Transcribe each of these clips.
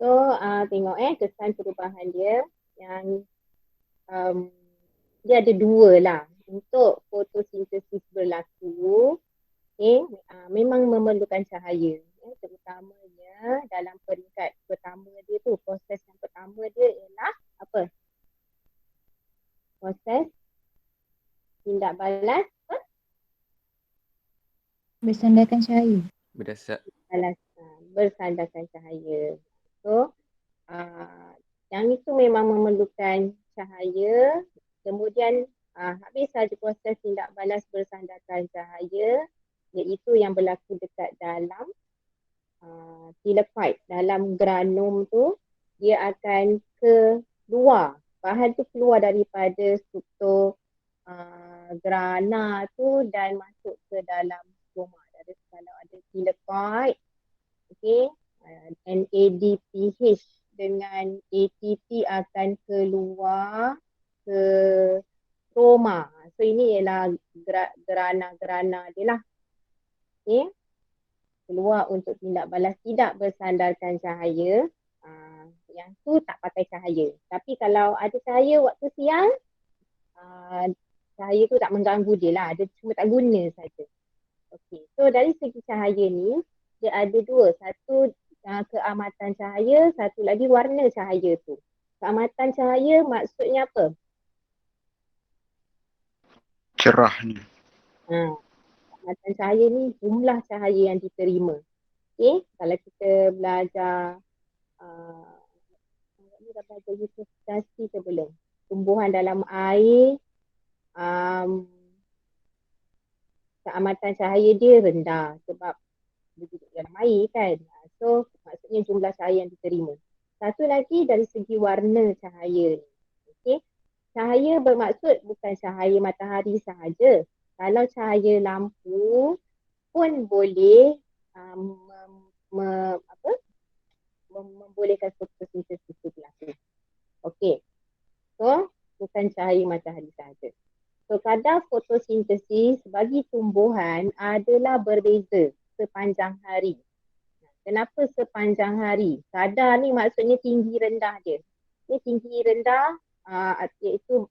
So tengok kesan perubahan dia yang dia ada dua lah. Untuk fotosintesis berlaku, memang memerlukan cahaya. Terutamanya dalam peringkat pertama dia tu, proses yang pertama dia ialah apa? Proses tindak balas Bersandarkan cahaya. bersandarkan cahaya. So, yang itu memang memerlukan cahaya. Kemudian habis saja proses tindak balas bersandarkan cahaya, iaitu yang berlaku dekat dalam thallophite, dalam granum tu, dia akan keluar. Bahan tu keluar daripada struktur grana tu dan masuk ke dalam stroma. Kalau ada thallophite, NADPH dengan ATP akan keluar ke stroma. So ini ialah grana-grana dia lah. Keluar untuk tindak balas tidak bersandarkan cahaya. Yang tu tak pakai cahaya. Tapi kalau ada cahaya waktu siang, cahaya tu tak mengganggu dia lah. Dia cuma tak guna saja. Okay. So dari segi cahaya ni, dia ada dua. Satu keamatan cahaya, satu lagi warna cahaya tu. Keamatan cahaya maksudnya apa? Cerahnya. Keamatan cahaya ni jumlah cahaya yang diterima. Okay, kalau kita belajar ni dah belajar viscosity ke belum? Tumbuhan dalam air, keamatan cahaya dia rendah sebab dia duduk dalam air kan. So maksudnya jumlah cahaya yang diterima. Satu lagi dari segi warna cahaya ni. Okay. Cahaya bermaksud bukan cahaya matahari sahaja. Kalau cahaya lampu pun boleh membolehkan fotosintesis itu berlaku. Okey. So bukan cahaya matahari sahaja. So kadar fotosintesis bagi tumbuhan adalah berbeza sepanjang hari. Kenapa sepanjang hari? Kadar ni maksudnya tinggi rendah dia. Ini tinggi rendah iaitu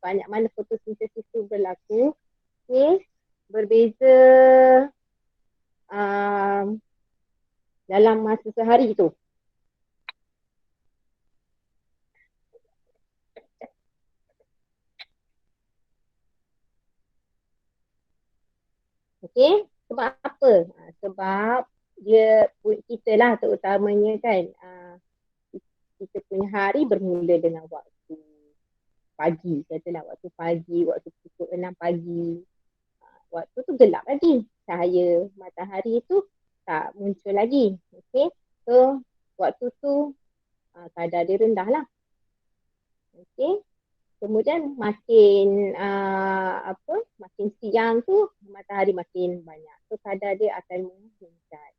banyak mana fotosintesis itu berlaku. Berbeza dalam masa sehari tu. Okey, sebab apa? Sebab dia, kita lah terutamanya kan, kita punya hari bermula dengan waktu pagi, katalah waktu pagi, waktu pukul 6 pagi. Waktu tu gelap lagi, cahaya matahari tu tak muncul lagi. Okey, so waktu tu kadar dia rendah lah. Okey. Kemudian makin makin siang tu matahari makin banyak. So kadar dia akan meningkat.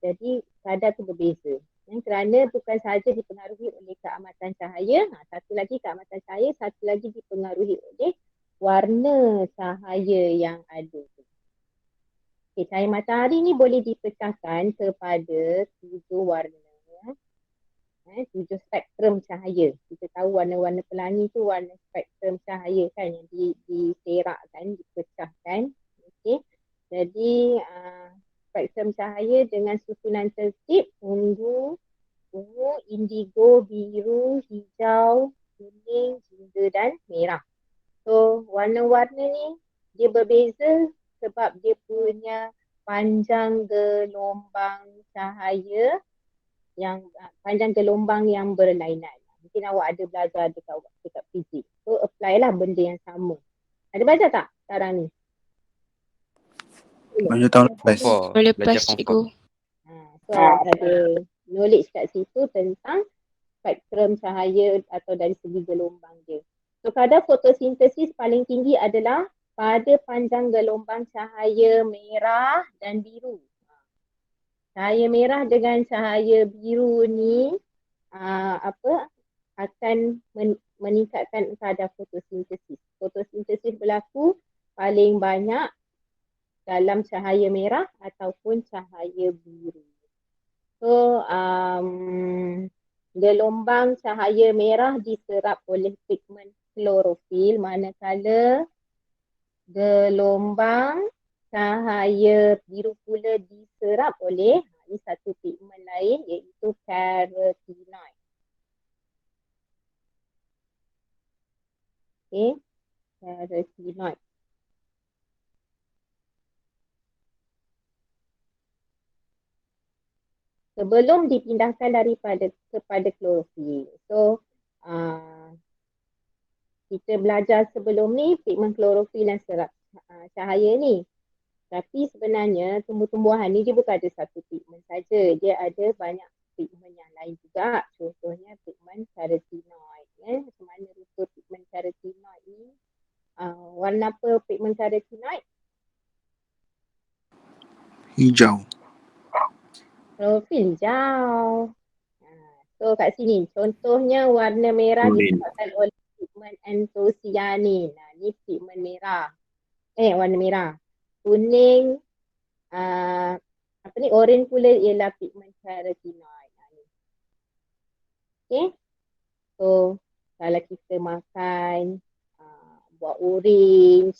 Jadi kadar tu berbeza. Kerana bukan sahaja dipengaruhi oleh keamatan cahaya, satu lagi keamatan cahaya, satu lagi dipengaruhi oleh warna cahaya yang ada. Okay, cahaya matahari ni boleh dipecahkan kepada 7 warna. 7 spektrum cahaya. Kita tahu warna-warna pelangi tu warna spektrum cahaya kan yang diserakkan, dipecahkan. Okay. Jadi spektrum cahaya dengan susunan tertib ungu, indigo, biru, hijau, kuning, jingga dan merah. So warna-warna ni dia berbeza sebab dia punya panjang gelombang cahaya yang panjang gelombang yang berlainan. Mungkin awak ada belajar dekat fizik. So apply lah benda yang sama. Ada belajar tak sekarang ni? Belajar tahun lepas. Boleh lepas cikgu. So ada knowledge kat situ tentang spektrum cahaya atau dari segi gelombang dia. So kadar fotosintesis paling tinggi adalah pada panjang gelombang cahaya merah dan biru. Cahaya merah dengan cahaya biru ni akan meningkatkan kadar fotosintesis. Fotosintesis berlaku paling banyak dalam cahaya merah ataupun cahaya biru. So gelombang cahaya merah diserap oleh pigmen klorofil, manakala gelombang cahaya biru pula diserap oleh ini satu pigmen lain iaitu carotenoid. Okay, carotenoid. Sebelum dipindahkan kepada klorofil. So, kita belajar sebelum ni pigmen klorofil dan serap cahaya ni. Tapi sebenarnya tumbuh-tumbuhan ni dia bukan ada satu pigmen saja. Dia ada banyak pigmen yang lain juga. Contohnya pigmen carotenoid. Macam mana rupa pigmen carotenoid ni? Warna apa pigmen carotenoid? Hijau. Klorofil hijau. So kat sini contohnya warna merah Kuning. disebabkan oleh pigmen antosianin. Ni pigmen merah. Warna merah. Kuning, oren pula ialah pigmen carotenoid. Okay. So kalau kita makan buah orange,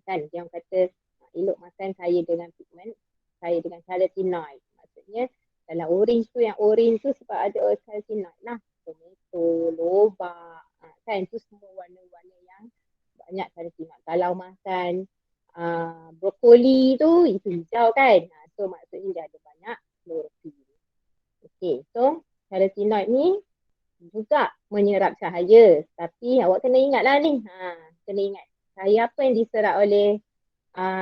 kan yang kata elok makan kaya dengan pigmen, kaya dengan carotenoid. Maksudnya dalam orange tu, yang orange tu sebab ada carotenoid lah. Tomato, lobak, kan tu semua warna-warna yang banyak carotenoid. Kalau makan brokoli tu, itu hijau kan. So maksudnya dia ada banyak klorofil. Okay, so carotenoid ni juga menyerap cahaya. Tapi awak kena ingat lah ni. Kena ingat. Cahaya apa yang diserap oleh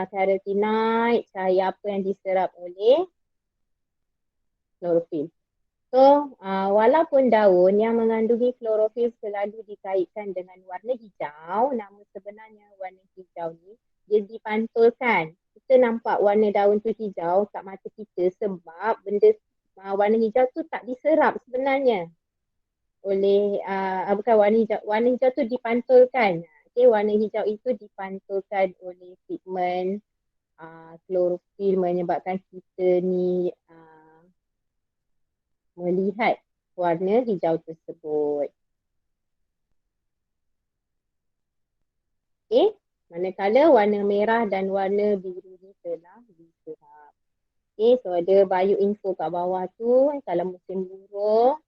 carotenoid? Cahaya apa yang diserap oleh klorofil? So, walaupun daun yang mengandungi klorofil selalu dikaitkan dengan warna hijau, namun sebenarnya warna hijau ni dia dipantulkan. Kita nampak warna daun tu hijau kat mata kita sebab benda warna hijau tu tak diserap sebenarnya oleh bukan warna hijau tu dipantulkan. Okay, warna hijau itu dipantulkan oleh pigmen klorofil menyebabkan kita ni melihat warna hijau tersebut. Okay, manakala warna merah dan warna biru ni telah diserap. Okay, so ada bioinfo kat bawah tu. Kalau musim luruh,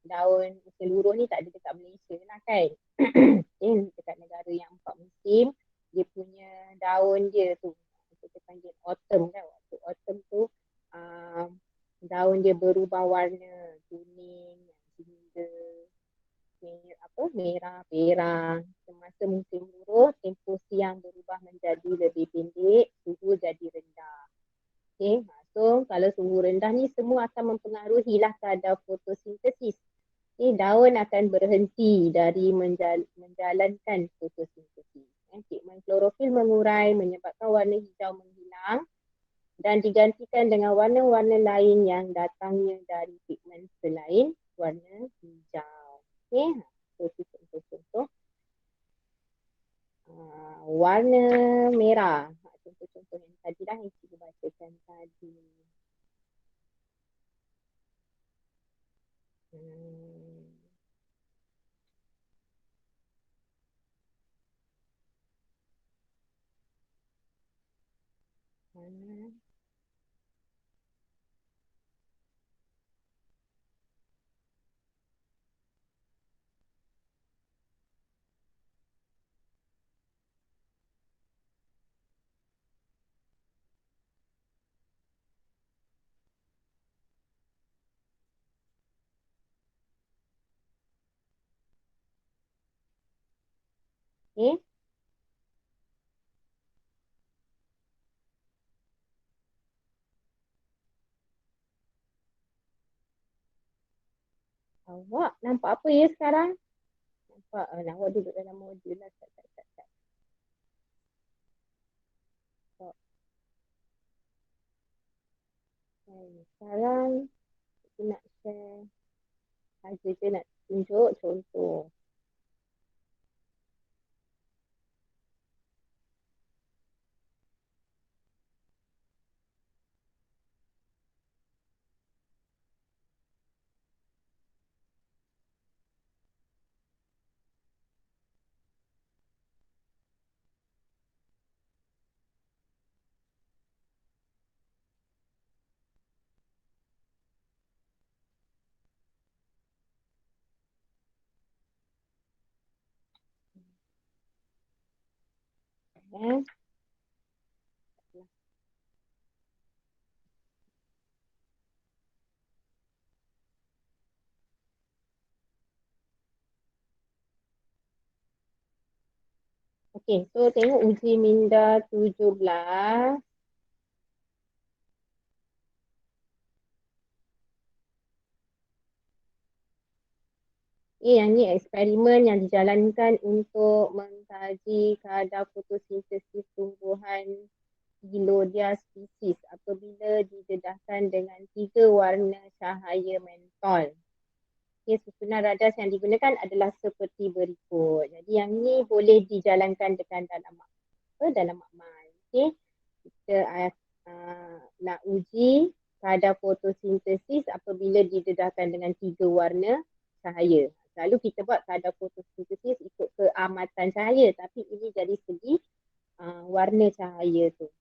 daun musim luruh ni tak ada dekat Malaysia lah kan. Okay, dekat negara yang 4 musim, dia punya daun dia tu, kita panggil autumn kan. Waktu autumn tu, daun dia berubah warna kuning, hingga merah, perang. Semasa musim luruh, tempoh siang berubah menjadi lebih pendek, suhu jadi rendah. Okay, so kalau suhu rendah ni semua akan mempengaruhi lah kadar fotosintesis. Okay, daun akan berhenti dari menjalankan fotosintesis. Pigmen klorofil mengurai menyebabkan warna hijau menghilang dan digantikan dengan warna-warna lain yang datangnya dari pigmen selain warna hijau. Okay, so contoh-contoh. Warna merah. Contoh-contoh yang tadi lah yang kita bacakan tadi. Okay. Awak nampak apa ya sekarang? Nampak awak duduk dalam modul lah. Sekarang kita nak share saja je, nak tunjuk contoh. Eh. Okey, so tengok uji minda 17. Yang ni eksperimen yang dijalankan untuk mengkaji kadar fotosintesis tumbuhan Gilodia spesies apabila didedahkan dengan 3 warna cahaya mentol. Okay, susunan radar yang digunakan adalah seperti berikut. Jadi yang ni boleh dijalankan dalam makmal. Okay. Kita nak uji kadar fotosintesis apabila didedahkan dengan 3 warna cahaya. Selalu kita buat kadar fotosintesis ikut keamatan cahaya, tapi ini dari segi warna cahaya tu.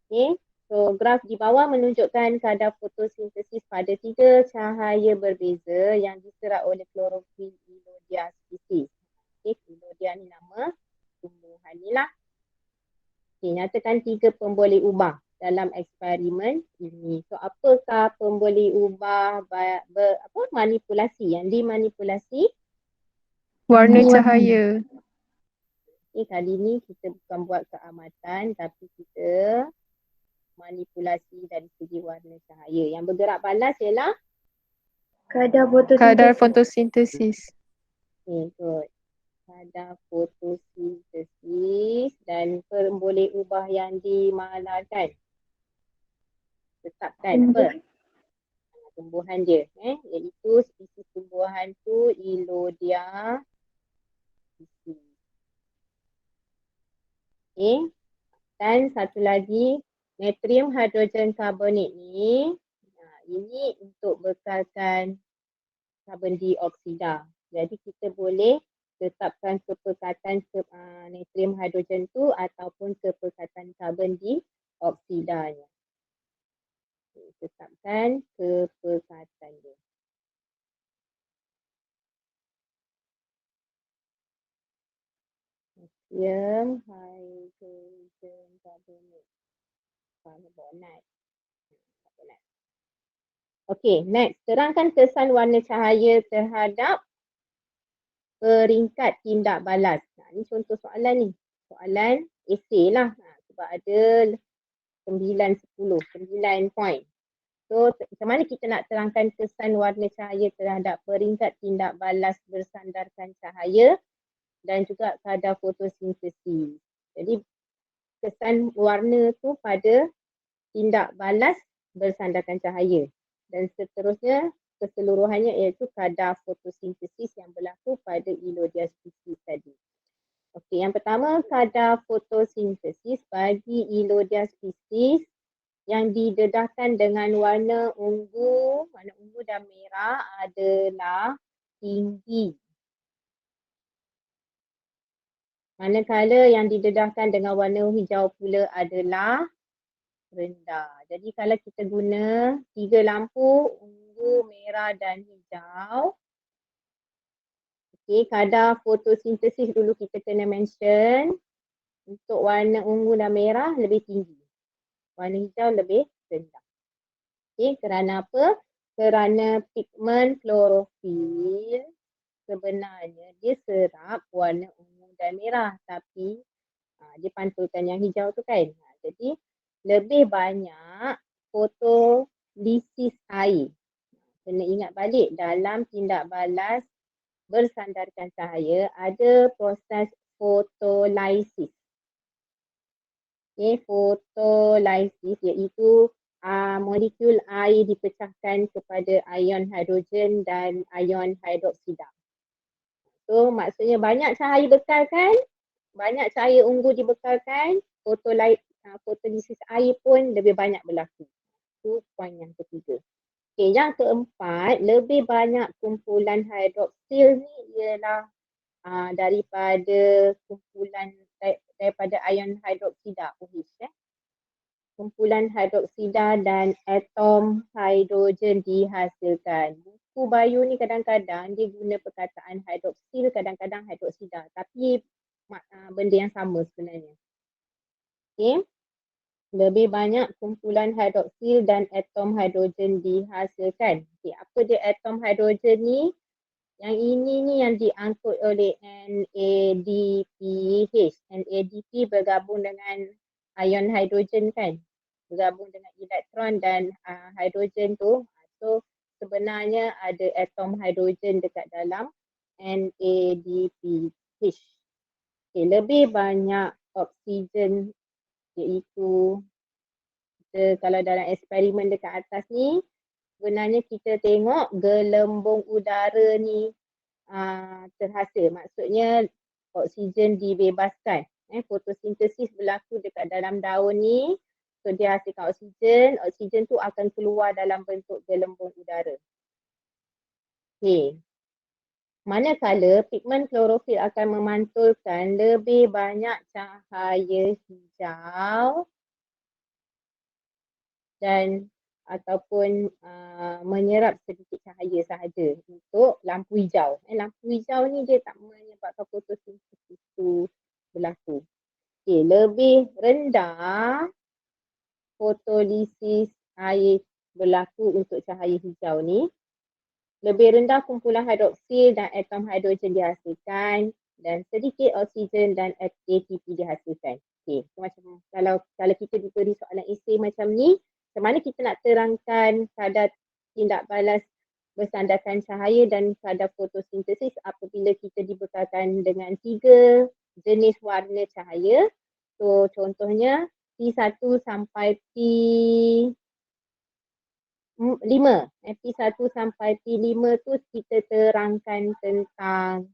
Okay. So graf di bawah menunjukkan kadar fotosintesis pada 3 cahaya berbeza yang diserap oleh klorofil Gilodia spesies. Okay, Gilodia ni nama tumbuhan ni lah. Okay, nyatakan 3 pemboleh ubah dalam eksperimen ini. So apakah pemboleh ubah manipulasi yang dimanipulasi? Warna cahaya. Okay, kali ni kita bukan buat keamatan tapi kita manipulasi dari segi warna cahaya. Yang bergerak balas ialah Kadar fotosintesis. okay, good. Kadar fotosintesis dan pemboleh ubah yang dimalakan. Tetapkan apa? Tumbuhan dia. Iaitu spesies tumbuhan tu Gilodia spesies. Okay. Dan satu lagi, natrium hidrogen karbonat ni, ini untuk bekalkan karbon dioksida. Jadi kita boleh tetapkan kepekatan natrium hidrogen tu ataupun kepekatan karbon dioksidanya. Tetapkan kepekatan dia. Natrium hidrogen karbonat. Okey, next. Terangkan kesan warna cahaya terhadap peringkat tindak balas. Ini contoh soalan ni. Soalan esei lah. Sebab ada 9, 10, 9 point. So, macam mana kita nak terangkan kesan warna cahaya terhadap peringkat tindak balas bersandarkan cahaya dan juga kadar fotosintesis. Jadi, kesan warna tu pada tindak balas bersandarkan cahaya. Dan seterusnya keseluruhannya iaitu kadar fotosintesis yang berlaku pada Gilodia spesies tadi. Okey, yang pertama kadar fotosintesis bagi Gilodia spesies yang didedahkan dengan warna ungu dan merah adalah tinggi. Manakala yang didedahkan dengan warna hijau pula adalah rendah. Jadi kalau kita guna 3 lampu, ungu, merah dan hijau. Okey, kadar fotosintesis dulu kita kena mention. Untuk warna ungu dan merah lebih tinggi. Warna hijau lebih rendah. Okey, kerana apa? Kerana pigmen klorofil sebenarnya dia serap warna ungu dan merah tapi dia pantulkan yang hijau tu kan. Jadi lebih banyak fotolisis air. Kena ingat balik dalam tindak balas bersandarkan cahaya ada proses fotolisis. Okay, fotolisis iaitu molekul air dipecahkan kepada ion hidrogen dan ion hidroksida. So maksudnya banyak cahaya bekalkan, banyak cahaya ungu dibekalkan, fotolisis air pun lebih banyak berlaku. Itu poin yang ketiga. Okay, yang keempat, lebih banyak kumpulan hidroksil ni ialah daripada ion hidroksida OH. Kumpulan hidroksida dan atom hidrogen dihasilkan. Buku bio ni kadang-kadang dia guna perkataan hidroksil, kadang-kadang hidroksida. Tapi benda yang sama sebenarnya. Okay. Lebih banyak kumpulan hidroksil dan atom hidrogen dihasilkan. Okay, apa dia atom hidrogen ni? Yang ini ni yang diangkut oleh NADPH. NADP bergabung dengan ion hidrogen kan? Bergabung dengan elektron dan hidrogen tu. So sebenarnya ada atom hidrogen dekat dalam NADPH. Okay, lebih banyak oksigen iaitu kalau dalam eksperimen dekat atas ni sebenarnya kita tengok gelembung udara ni terhasil. Maksudnya oksigen dibebaskan. Fotosintesis berlaku dekat dalam daun ni. So dia hasilkan oksigen. Oksigen tu akan keluar dalam bentuk gelembung udara. Okay. Manakala pigmen klorofil akan memantulkan lebih banyak cahaya hijau dan ataupun menyerap sedikit cahaya sahaja untuk lampu hijau. Lampu hijau ni dia tak menyebabkan fotosintesis itu berlaku. Okay, lebih rendah fotolisis air berlaku untuk cahaya hijau ni. Lebih rendah kumpulan hidroksil dan atom hidrogen dihasilkan dan sedikit oksigen dan ATP dihasilkan. Okay, so macam kalau kita diberi soalan esei macam ni, macam mana kita nak terangkan kadar tindak balas bersandarkan cahaya dan kadar fotosintesis apabila kita dibekalkan dengan 3 jenis warna cahaya. So contohnya P1 sampai P5. P1 sampai P5 tu kita terangkan tentang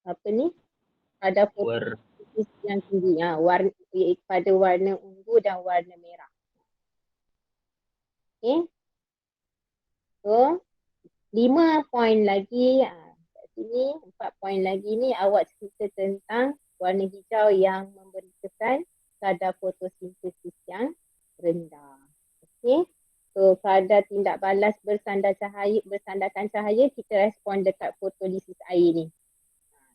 apa ni? Ada fotosintesis yang tinggi. Pada warna ungu dan warna merah. Okay. So 5 poin lagi kat sini, 4 poin lagi ni awak cerita tentang warna hijau yang memberi kesan kadar fotosintesis yang rendah. Okey. So kadar tindak balas bersandarkan cahaya kita respon dekat fotolisis air ni.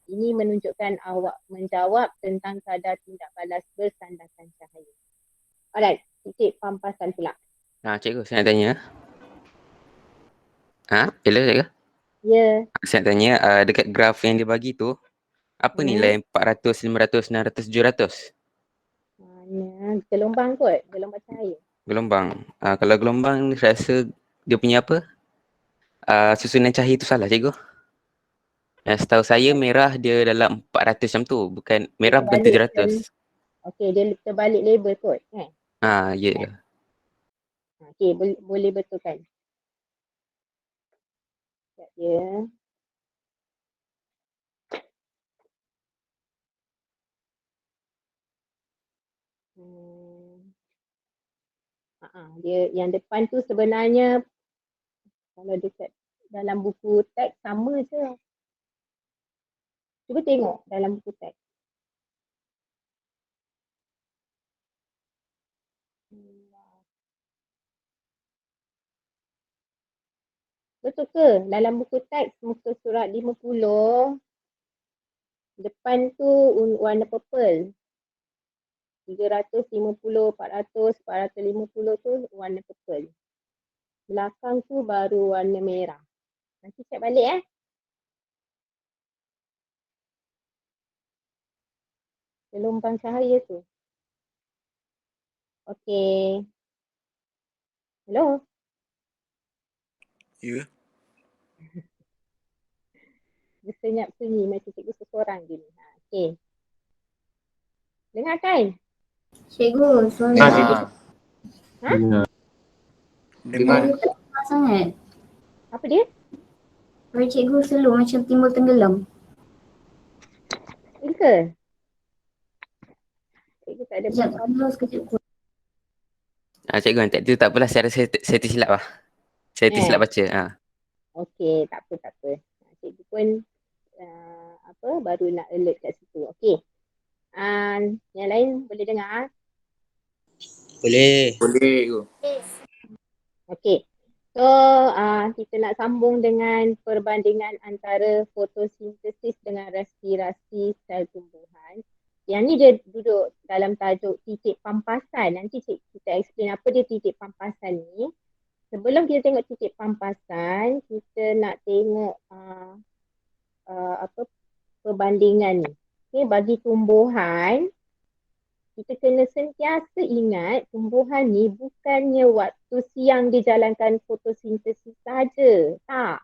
Ini menunjukkan awak menjawab tentang kadar tindak balas bersandarkan cahaya. Alright, titik pampasan pula. Cikgu saya nak tanya. Hello cikgu? Ya. Saya nak tanya dekat graf yang dia bagi tu apa nilai 400, 500, 600, 700? Mana? Gelombang kot, gelombang cahaya. Gelombang. Kalau gelombang saya rasa dia punya apa? Susunan cahaya tu salah cikgu. Setahu saya merah dia dalam 400 macam tu. Merah bukan 700. Okey, dia terbalik label kot kan? Ya. Okey, boleh betulkan. Sekejap ya. Dia yang depan tu sebenarnya kalau dekat dalam buku teks sama je. Cuba tengok dalam buku teks. Betul ke? Dalam buku teks muka surat 50 depan tu warna purple. 350, 400, 450 tu warna purple. Belakang tu baru warna merah. Nanti cek balik gelombang cahaya tu. Okey. Hello? Ya. Dia senyap sunyi macam cikgu seseorang je ni. Okey. Dengar kan? Cikgu, suara Dengar. Dengar Dengar. tak sangat. Apa dia? Suara cikgu slow macam timbul tenggelam. Ini ke? Cikgu tak ada Sekejap, apa-apa. slow sekejap. Cikgu nanti tu tak apalah. Saya rasa saya tersilap lah. Saya tersilap baca. Okey, tak apa. Cikgu pun baru nak alert kat situ. Okey. Yang lain boleh dengar? Boleh. Okey. So, kita nak sambung dengan perbandingan antara fotosintesis dengan respirasi sel tumbuhan. Yang ni dia duduk dalam tajuk titik pampasan. Nanti kita explain apa dia titik pampasan ni. Sebelum kita tengok titik pampasan, kita nak tengok perbandingan ni. Okay, bagi tumbuhan, kita kena sentiasa ingat tumbuhan ni bukannya waktu siang dia jalankan fotosintesis saja. Tak.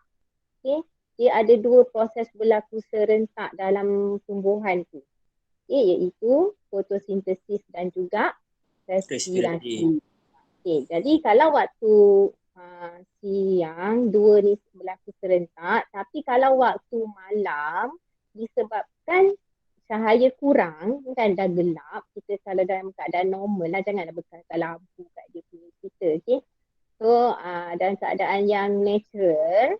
Okay. Dia ada dua proses berlaku serentak dalam tumbuhan tu. Okay, iaitu fotosintesis dan juga respirasi. Okay, jadi kalau waktu siang dua ni berlaku serentak, tapi kalau waktu malam disebabkan cahaya kurang kan, dah gelap, kita kalau dalam keadaan normal lah, janganlah bekaskan lampu kat dia punya kita. Okay? So dalam keadaan yang natural,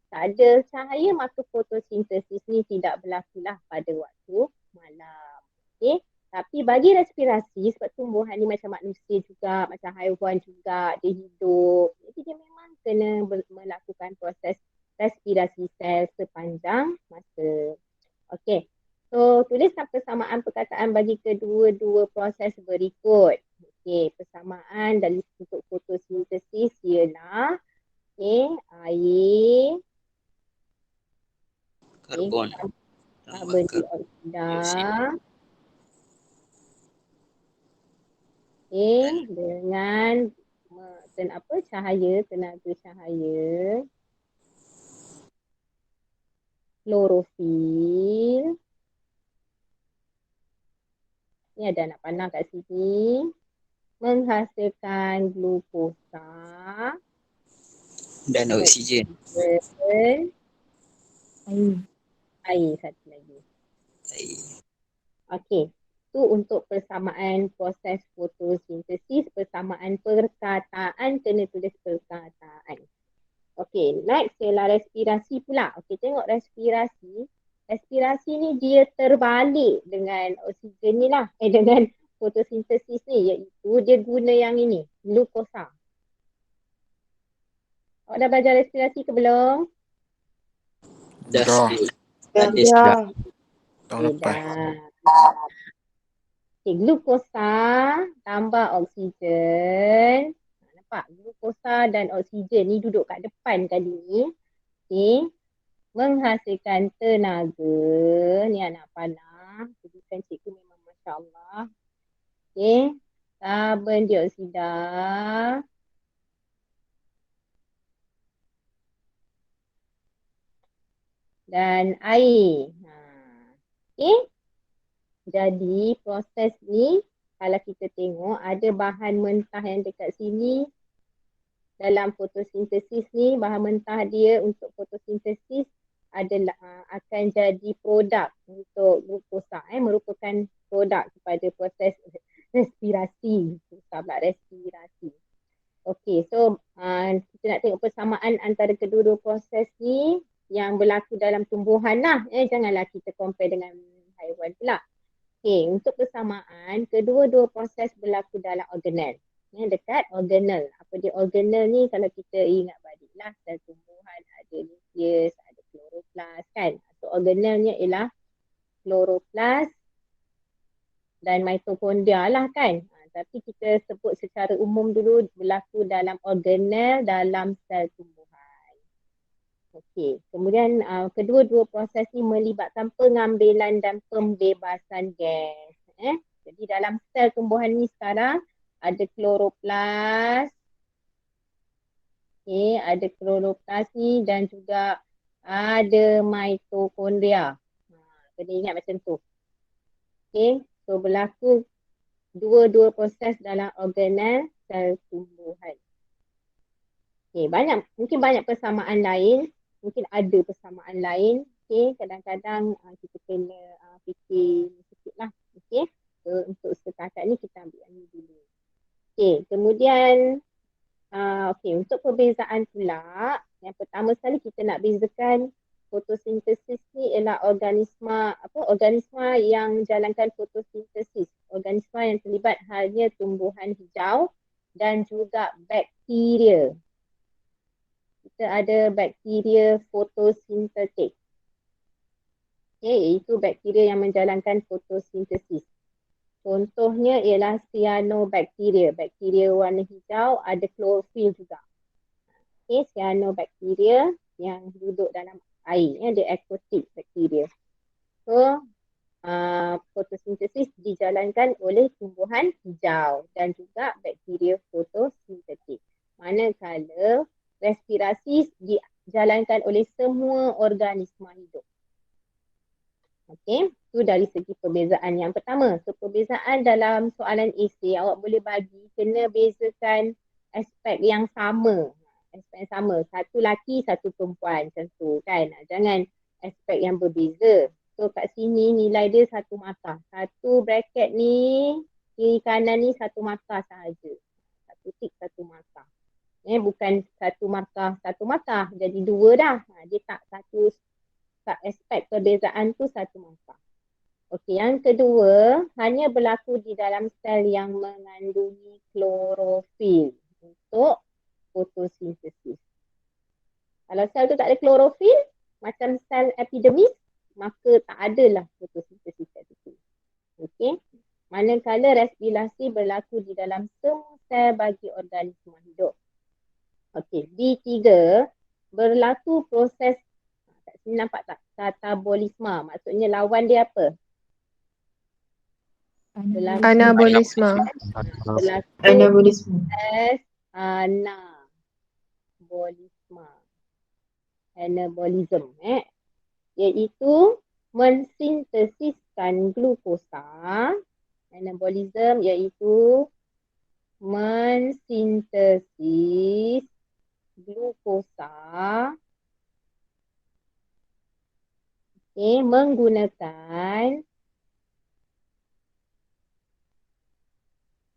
tak ada cahaya, maka fotosintesis ni tidak berlaku lah pada waktu malam. Okay? Tapi bagi respirasi, sebab tumbuhan ni macam manusia juga, macam haiwan juga, dia hidup. Jadi dia memang kena melakukan proses respirasi sel sepanjang masa. Okay. So, tuliskan persamaan perkataan bagi kedua-dua proses berikut. Okay, persamaan dari untuk fotosintesis ialah air, Karbon. karbon dioksida, dengan cahaya, tenaga cahaya, klorofil. Ni ada anak panah kat sini. Menghasilkan glukosa Dan oksigen. dan air satu lagi. Okey. Tu untuk persamaan proses fotosintesis, persamaan perkataan, kena tulis perkataan. Okey, next ialah respirasi pula. Okey, tengok respirasi. Respirasi ni dia terbalik dengan oksigen ni lah. Dengan fotosintesis ni, iaitu dia guna yang ini, glukosa. Awak dah belajar respirasi ke belum? Dah. Tahun lepas. Okay, glukosa tambah oksigen. Nampak? Glukosa dan oksigen ni duduk kat depan kali ni. Okay. Menghasilkan tenaga. Ni anak panah. Tulisan cikgu memang Masya Allah. Okay. Karbon dioksida. Dan air. Okay. Jadi proses ni kalau kita tengok ada bahan mentah yang dekat sini. Dalam fotosintesis ni, bahan mentah dia untuk fotosintesis adalah akan jadi produk untuk glukosa, merupakan produk kepada proses respirasi. Susah pula respirasi. Okey, so kita nak tengok persamaan antara kedua-dua proses ni yang berlaku dalam tumbuhan lah. Janganlah kita compare dengan haiwan pula. Okey, untuk persamaan, kedua-dua proses berlaku dalam organel. Dekat organel. Apa dia organel ni? Kalau kita ingat baliklah, sel tumbuhan ada nukleus, ada kloroplas kan. So organelnya ialah kloroplas dan mitokondria lah kan. Tapi kita sebut secara umum dulu berlaku dalam organel dalam sel tumbuhan. Okey, kemudian kedua-dua proses ni melibatkan pengambilan dan pembebasan gas. Jadi dalam sel tumbuhan ni sekarang ada kloroplas. Okey, ada kloroplas ni dan juga ada mitokondria. Kena ingat macam tu. Okey, so berlaku dua-dua proses dalam organel sel tumbuhan. Okey, mungkin banyak persamaan lain, mungkin ada persamaan lain. Okey, kadang-kadang kita kena fikir sikit lah. Okey, so untuk setakat ni kita ambil yang ni dulu. Okey, kemudian untuk perbezaan pula, yang pertama sekali kita nak bezakan fotosintesis ni ialah organisma yang jalankan fotosintesis. Organisma yang terlibat hanya tumbuhan hijau dan juga bakteria. Kita ada bakteria fotosintetik. iaitu bakteria yang menjalankan fotosintesis. Contohnya ialah cyanobacteria. Bakteria warna hijau, ada klorofil juga. Cyanobacteria yang duduk dalam air, dia aquatic bakteria. So, fotosintesis dijalankan oleh tumbuhan hijau dan juga bakteria fotosintetik. Manakala respirasi dijalankan oleh semua organisma hidup. Okey, itu dari segi perbezaan yang pertama. So, perbezaan dalam soalan esei awak boleh bagi, kena bezakan aspek yang sama. Aspek yang sama, satu laki, satu perempuan, macam tu kan. Jangan aspek yang berbeza. So kat sini nilai dia satu markah. Satu bracket ni, kiri kanan ni satu markah sahaja. Satu tik, satu markah. Bukan satu markah, jadi dua dah. Dia tak satu aspek perbezaan tu satu markah. Okey, yang kedua, hanya berlaku di dalam sel yang mengandungi klorofil untuk fotosintesis. Kalau sel tu tak ada klorofil, macam sel epidermis, maka tak adalah fotosintesis kat situ. Okey. Manakala respirasi berlaku di dalam semua sel bagi organisma hidup. Okey, D3 berlaku proses, kat sini nampak tak? Katabolisme, maksudnya lawan dia apa? Berlaku Anabolisme. Anabolisme. proses anabolisme. Anabolism, iaitu mensintesiskan glukosa. Anabolism iaitu mensintesis glukosa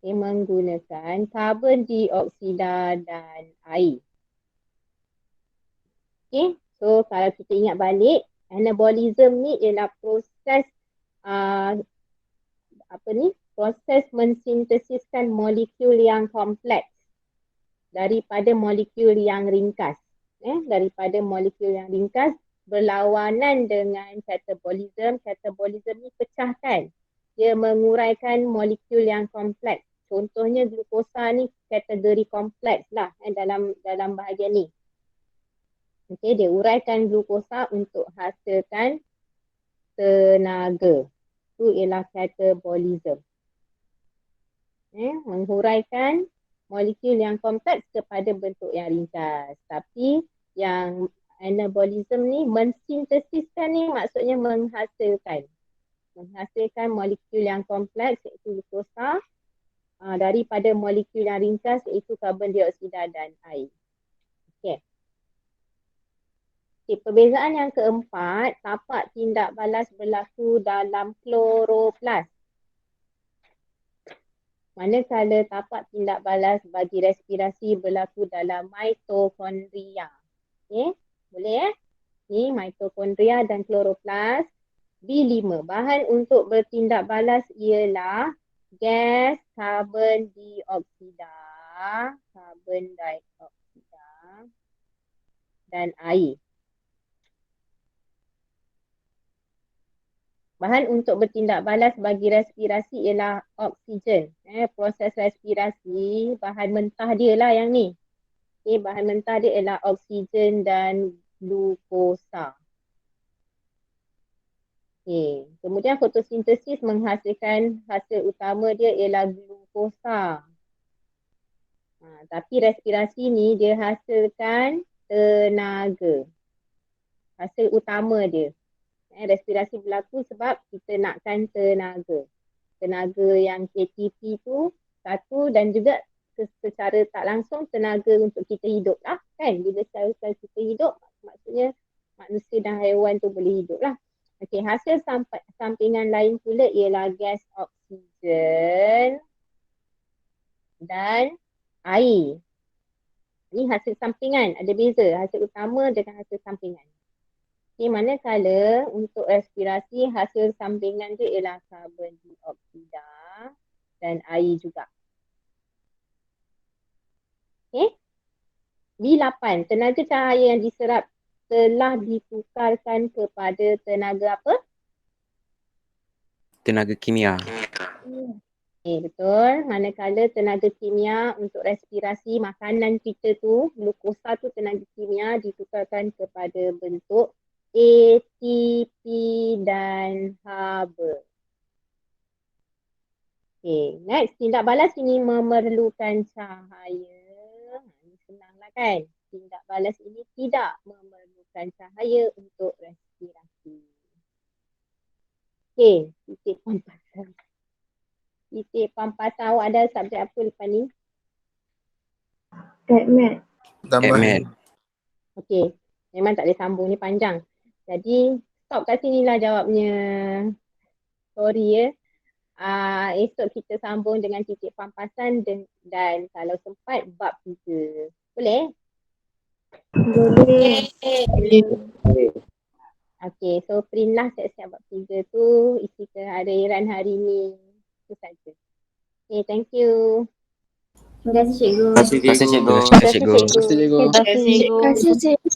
menggunakan karbon dioksida dan air. Okay, so kalau kita ingat balik, anabolism ni ialah proses proses mensintesiskan molekul yang kompleks daripada molekul yang ringkas. Daripada molekul yang ringkas berlawanan dengan katabolism. Katabolism ni pecahkan. Dia menguraikan molekul yang kompleks. Contohnya glukosa ni kategori kompleks lah dalam bahagian ni. Okey, dia uraikan glukosa untuk hasilkan tenaga. Itu ialah katabolism. Menghuraikan molekul yang kompleks kepada bentuk yang ringkas. Tapi yang anabolism ni mensintesiskan ni maksudnya menghasilkan molekul yang kompleks iaitu glukosa daripada molekul yang ringkas iaitu karbon dioksida dan air. Okey. Okay, perbezaan yang keempat, tapak tindak balas berlaku dalam kloroplas. Manakala tapak tindak balas bagi respirasi berlaku dalam mitokondria. Okay, boleh Ni mitokondria dan kloroplas. B5, bahan untuk bertindak balas ialah gas karbon dioksida dan air. Bahan untuk bertindak balas bagi respirasi ialah oksigen. Proses respirasi, bahan mentah dia lah yang ni. Bahan mentah dia ialah oksigen dan glukosa. Kemudian fotosintesis menghasilkan hasil utama dia ialah glukosa. Tapi respirasi ni dia hasilkan tenaga. Hasil utama dia. Respirasi berlaku sebab kita nakkan tenaga. Tenaga yang ATP tu satu dan juga secara tak langsung tenaga untuk kita hidup lah kan. Bila sel-sel kita hidup maksudnya manusia dan haiwan tu boleh hidup lah. Okey, hasil sampingan lain pula ialah gas oksigen dan air. Ini hasil sampingan, ada beza hasil utama dengan hasil sampingan. Okey, manakala untuk respirasi hasil sampingan dia ialah karbon dioksida dan air juga. Okey. B8, tenaga cahaya yang diserap telah ditukarkan kepada tenaga apa? tenaga kimia. Betul. Manakala tenaga kimia untuk respirasi makanan kita tu, glukosa tu tenaga kimia ditukarkan kepada bentuk ATP dan HB. Next. Tindak balas ini memerlukan cahaya. Ini senanglah kan? Tindak balas ini tidak memerlukan cahaya untuk respirasi. Titik pampasan. Titik pampasan, awak ada subjek apa lepas ni? Admat. Admin. Okey, memang tak boleh sambung ni panjang. Jadi stop kat sini lah jawabnya. Sorry ya. Esok kita sambung dengan titik pampasan dan kalau sempat bab 3. Boleh? Boleh. Okey, so print lah siap-siap bab 3 tu isi kehadiran hari ni. Itu saja. Okay, thank you. Terima kasih cikgu. Terima kasih cikgu. Terima kasih cikgu. Terima kasih cikgu. Terima kasih cikgu.